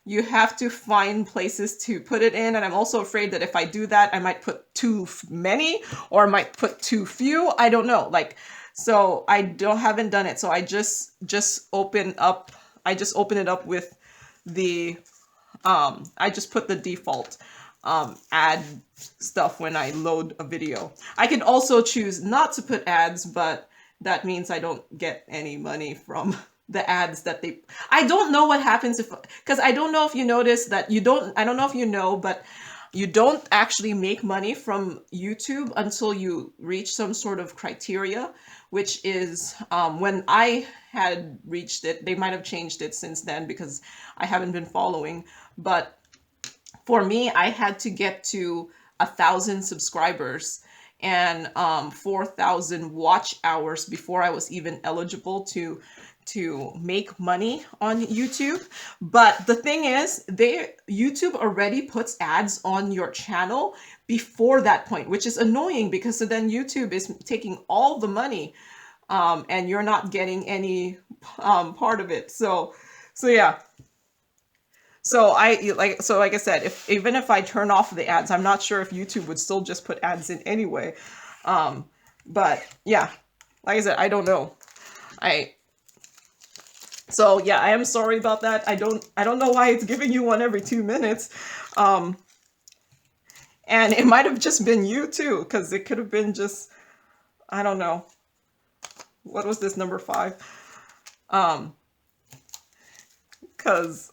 you have to find places to put it in, and I'm also afraid that if I do that, I might put too many or I might put too few. I don't know. Like, so I haven't done it. So I just open up. I just open it up with the. I just put the default ad stuff when I load a video. I can also choose not to put ads, but that means I don't get any money from the ads that they. I don't know what happens if, because I don't know if you notice that you don't, I don't know if you know, but you don't actually make money from YouTube until you reach some sort of criteria, which is when I had reached it. They might have changed it since then because I haven't been following, but for me, I had to get to 1,000 subscribers and 4,000 watch hours before I was even eligible to make money on YouTube. But the thing is, YouTube already puts ads on your channel before that point, which is annoying, because then YouTube is taking all the money and you're not getting any part of it. So yeah. So like I said, if even if I turn off the ads, I'm not sure if YouTube would still just put ads in anyway. But yeah, like I said, I don't know. So yeah, I am sorry about that. I don't know why it's giving you one every 2 minutes. And it might have just been you too, because it could have been just, I don't know. What was this, number 5? Because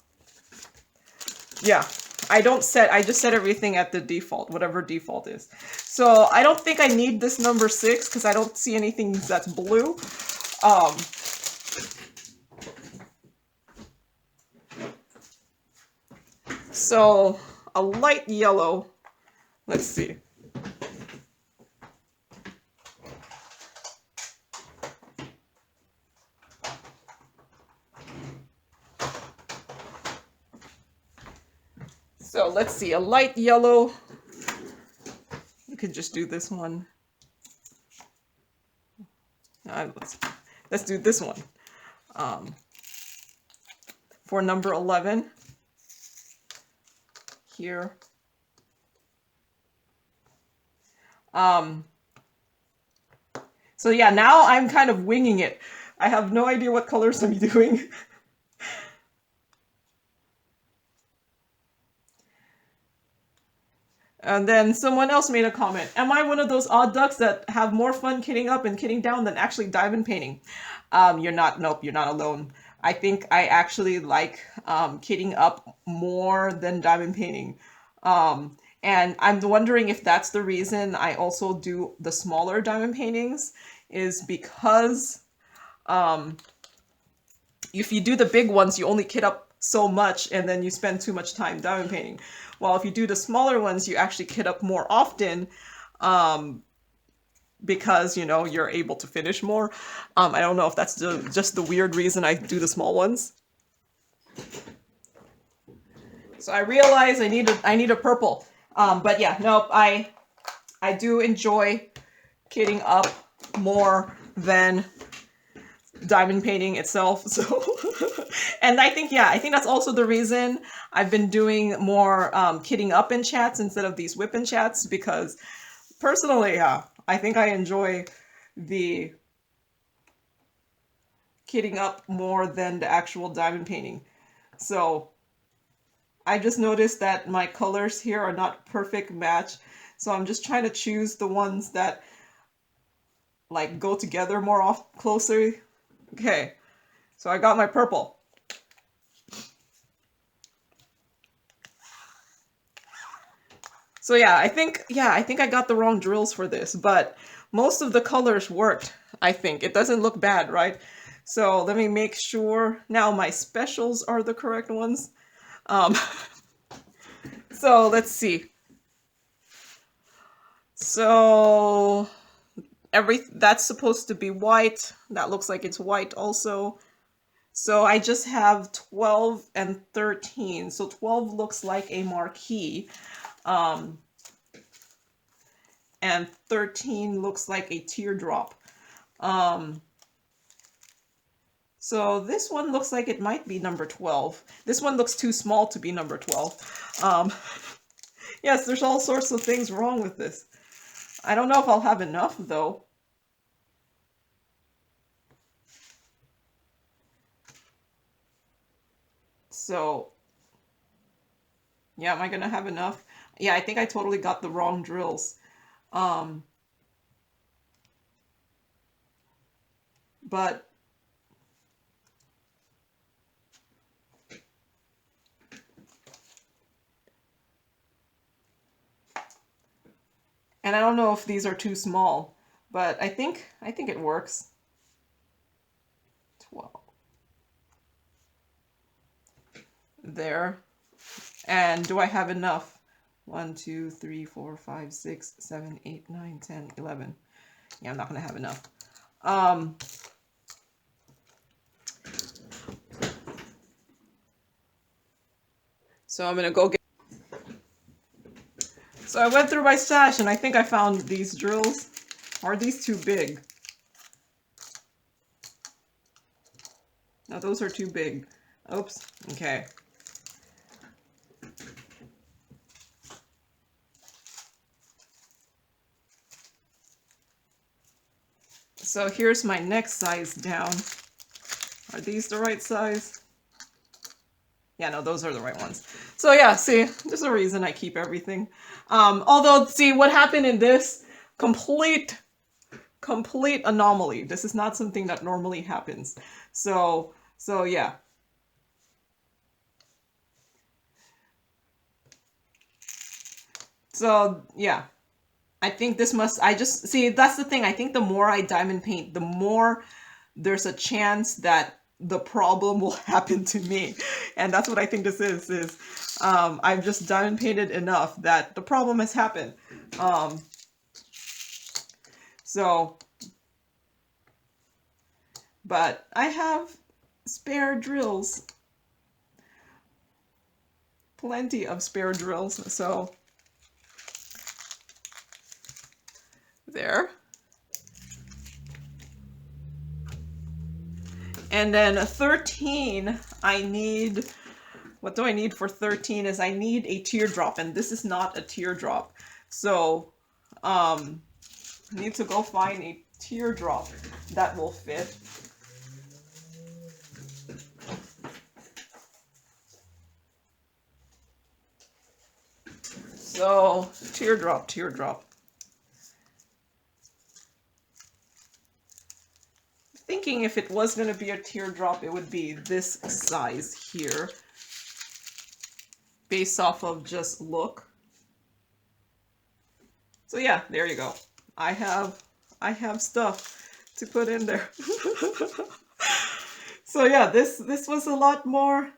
yeah, I just set everything at the default, whatever default is. So I don't think I need this number 6 because I don't see anything that's blue. So a light yellow, let's see. So let's see, a light yellow. You could just do this one. Let's do this one. For number 11 here. So yeah, now I'm kind of winging it. I have no idea what colors I'm doing. And then someone else made a comment. Am I one of those odd ducks that have more fun kitting up and kitting down than actually diamond painting? You're not, nope, you're not alone. I think I actually like kitting up more than diamond painting. And I'm wondering if that's the reason I also do the smaller diamond paintings, is because if you do the big ones, you only kit up so much and then you spend too much time diamond painting. While if you do the smaller ones, you actually kit up more often because, you know, you're able to finish more. I don't know if that's just the weird reason I do the small ones. So I realize I need a purple. But yeah, nope, I do enjoy kitting up more than diamond painting itself. So and I think that's also the reason I've been doing more kitting up in chats instead of these WIP in chats, because personally, yeah, I think I enjoy the kitting up more than the actual diamond painting. So I just noticed that my colors here are not perfect match, so I'm just trying to choose the ones that like go together more closer. Okay, so I got my purple. So yeah, I think I got the wrong drills for this, but most of the colors worked, I think. It doesn't look bad, right? So let me make sure now my specials are the correct ones. So let's see. So that's supposed to be white. That looks like it's white also. So I just have 12 and 13. So 12 looks like a marquee. And 13 looks like a teardrop. So this one looks like it might be number 12. This one looks too small to be number 12. Yes, there's all sorts of things wrong with this. I don't know if I'll have enough, though. So, yeah, am I going to have enough? Yeah, I think I totally got the wrong drills. But and I don't know if these are too small, but I think it works. 12. There. And do I have enough? 1, 2, 3, 4, 5, 6, 7, 8, 9, 10, 11. Yeah, I'm not going to have enough. So I'm going to go get... So I went through my stash and I think I found these drills. Are these too big? No, those are too big. Oops. Okay. So here's my next size down. Are these the right size? Yeah, no, those are the right ones. So yeah, see, there's a reason I keep everything. Although, see, what happened in this, complete anomaly. This is not something that normally happens. So yeah. So yeah. I think this must, I just, see, that's the thing. I think the more I diamond paint, the more there's a chance that the problem will happen to me. And that's what I think this is I've just diamond painted enough that the problem has happened. So, but I have spare drills. plenty of spare drills. So there. And then 13, I need, what do I need for 13 is I need a teardrop, and this is not a teardrop. So I need to go find a teardrop that will fit. So teardrop. Thinking if it was going to be a teardrop, it would be this size here, based off of just look. So yeah, there you go. I have stuff to put in there. So yeah, this was a lot more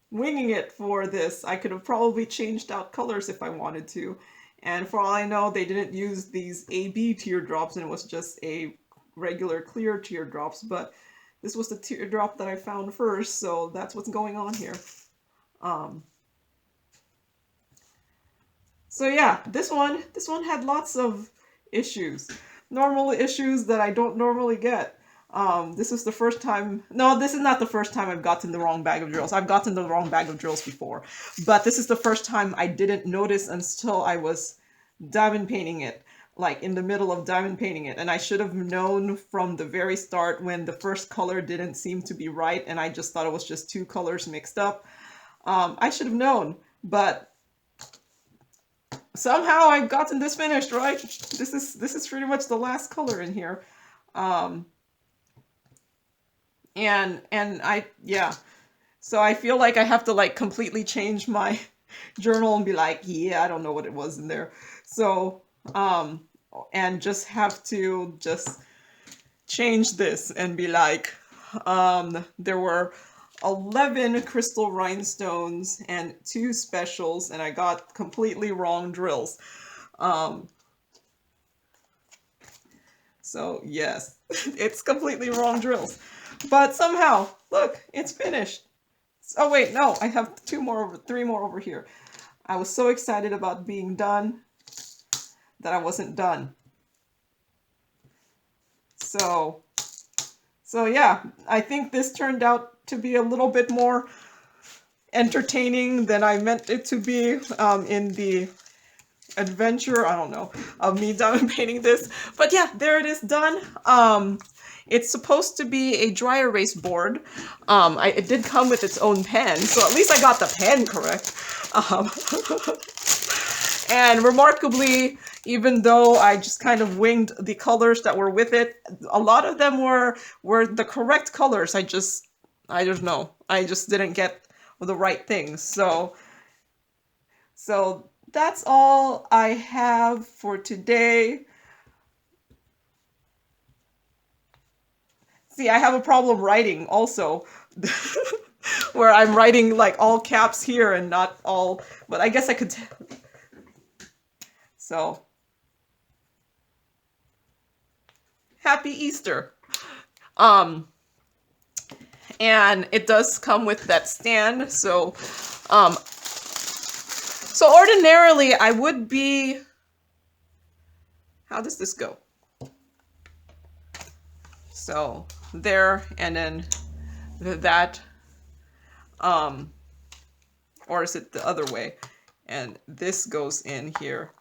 winging it for this. I could have probably changed out colors if I wanted to. And for all I know, they didn't use these AB teardrops, and it was just a regular clear teardrops. But this was the teardrop that I found first, so that's what's going on here. So yeah, this one had lots of issues. Normal issues that I don't normally get. This is the first time, no, this is not the first time I've gotten the wrong bag of drills. I've gotten the wrong bag of drills before, but this is the first time I didn't notice until I was diamond painting it, like in the middle of diamond painting it. And I should have known from the very start when the first color didn't seem to be right, and I just thought it was just two colors mixed up. I should have known, but somehow I've gotten this finished, right? This is pretty much the last color in here. And yeah, so I feel like I have to like completely change my journal and be like, yeah, I don't know what it was in there. So and just have to just change this and be like, there were 11 crystal rhinestones and 2 specials, and I got completely wrong drills. So yes, it's completely wrong drills. But somehow, look, it's finished. Oh wait, no, I have 3 more over here. I was so excited about being done that I wasn't done. So yeah, I think this turned out to be a little bit more entertaining than I meant it to be in the adventure, I don't know, of me diamond painting this. But yeah, there it is done. It's supposed to be a dry erase board. It did come with its own pen, so at least I got the pen correct. And remarkably, even though I just kind of winged the colors that were with it, a lot of them were the correct colors. I don't know. I just didn't get the right things. So that's all I have for today. See, I have a problem writing also, where I'm writing like all caps here and not all, but I guess I could. So, happy Easter. And it does come with that stand, so ordinarily I would be, how does this go? So there, and then that, or is it the other way? And this goes in here.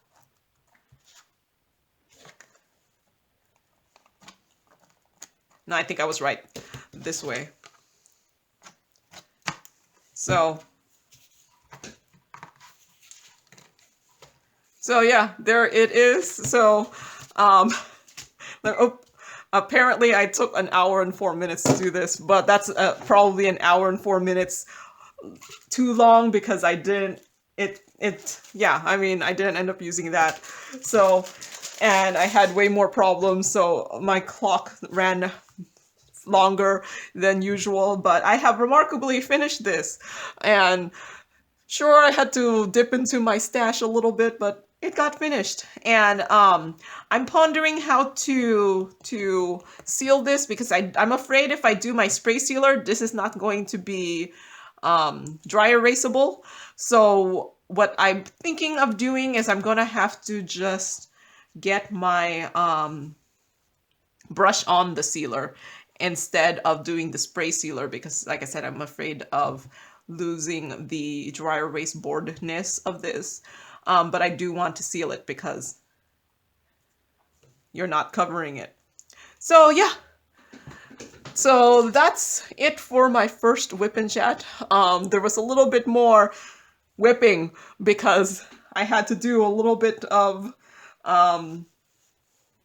No, I think I was right. This way. So yeah, there it is. So apparently I took 1 hour and 4 minutes to do this, but that's probably 1 hour and 4 minutes too long because I didn't, yeah, I mean, I didn't end up using that. So, and I had way more problems, so my clock ran longer than usual, but I have remarkably finished this. And sure, I had to dip into my stash a little bit, but it got finished. And I'm pondering how to seal this, because I'm afraid if I do my spray sealer, this is not going to be dry erasable. So what I'm thinking of doing is I'm gonna have to just get my brush on the sealer instead of doing the spray sealer, because like I said, I'm afraid of losing the dry erase boardness of this. But I do want to seal it because you're not covering it. So yeah, so that's it for my first whip and chat. There was a little bit more whipping because I had to do a little bit of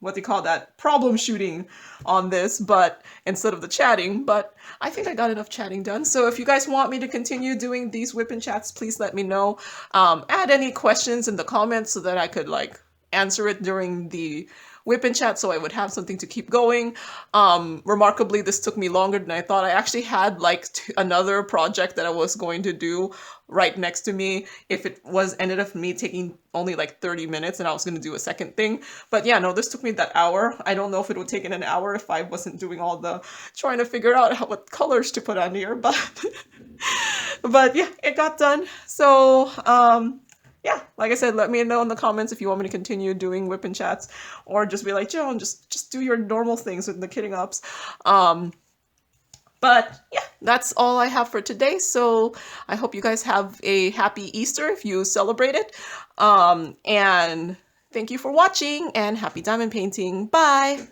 what do you call that, problem shooting on this, but instead of the chatting. But I think I got enough chatting done. So if you guys want me to continue doing these whip and chats, please let me know. Add any questions in the comments so that I could like answer it during the whip and chat, so I would have something to keep going. Remarkably, this took me longer than I thought. I actually had like another project that I was going to do right next to me if it was ended up me taking only like 30 minutes and I was going to do a second thing. But yeah, no, this took me that hour. I don't know if it would take an hour if I wasn't doing all the trying to figure out what colors to put on here, but but yeah, it got done. So yeah, like I said, let me know in the comments if you want me to continue doing whip and chats, or just be like, Joan, just do your normal things with the kidding ups. But yeah, that's all I have for today. So I hope you guys have a happy Easter if you celebrate it. And thank you for watching, and happy diamond painting. Bye!